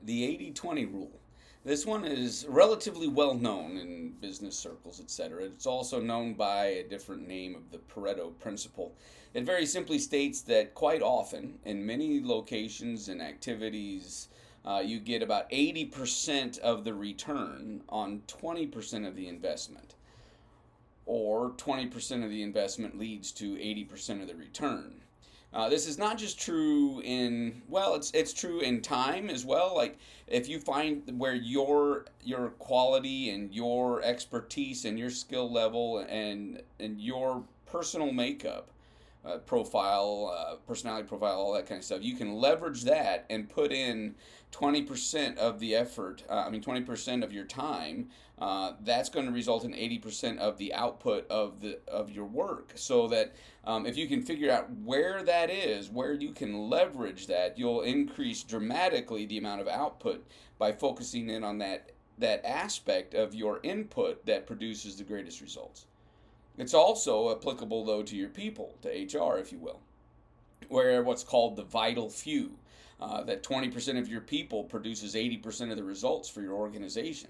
The 80/20 rule. This one is relatively well known in business circles, etc. It's also known by a different name of the Pareto principle. It very simply states that quite often, in many locations and activities, you get about 80% of the return on 20% of the investment, or 20% of the investment leads to 80% of the return. This is not just true in, well, it's true in time as well. Like, if you find where your quality and your expertise and your skill level and your personal makeup, profile, personality profile, all that kind of stuff, you can leverage that and put in 20% of the effort. 20% of your time. That's going to result in 80% of the output of your work. So that if you can figure out where that is, where you can leverage that, you'll increase dramatically the amount of output by focusing in on that aspect of your input that produces the greatest results. It's also applicable, though, to your people, to HR, if you will, where what's called the vital few, that 20% of your people produces 80% of the results for your organization.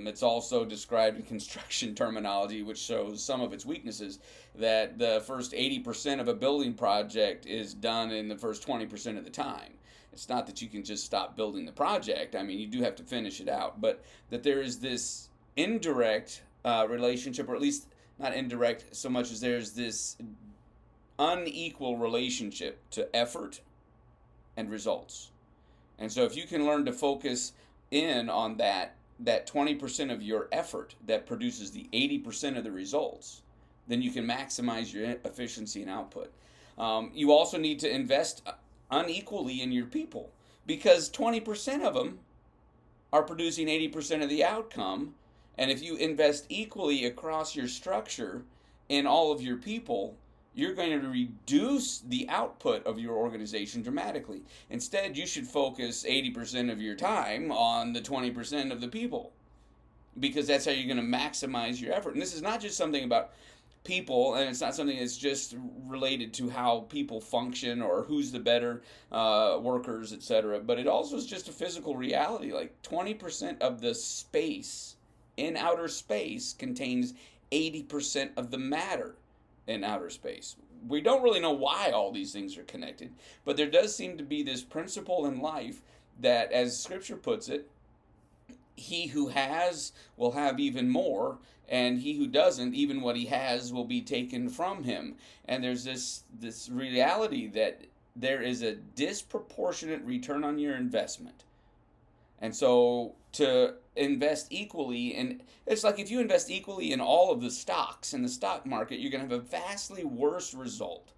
It's also described in construction terminology, which shows some of its weaknesses, that the first 80% of a building project is done in the first 20% of the time. It's not that you can just stop building the project. I mean, you do have to finish it out, but that there is this indirect relationship, or at least not indirect so much as there's this unequal relationship to effort and results. And so if you can learn to focus in on that 20% of your effort that produces the 80% of the results, then you can maximize your efficiency and output. You also need to invest unequally in your people, because 20% of them are producing 80% of the outcome. And if you invest equally across your structure in all of your people, you're going to reduce the output of your organization dramatically. Instead, you should focus 80% of your time on the 20% of the people, because that's how you're going to maximize your effort. And this is not just something about people, and it's not something that's just related to how people function or who's the better workers, etc. But it also is just a physical reality. Like, 20% of the space in outer space contains 80% of the matter in outer space. We don't really know why all these things are connected, but there does seem to be this principle in life that, as Scripture puts it, he who has will have even more, and he who doesn't, even what he has will be taken from him. And there's this reality that there is a disproportionate return on your investment. And so to invest equally, and it's like if you invest equally in all of the stocks in the stock market, you're going to have a vastly worse result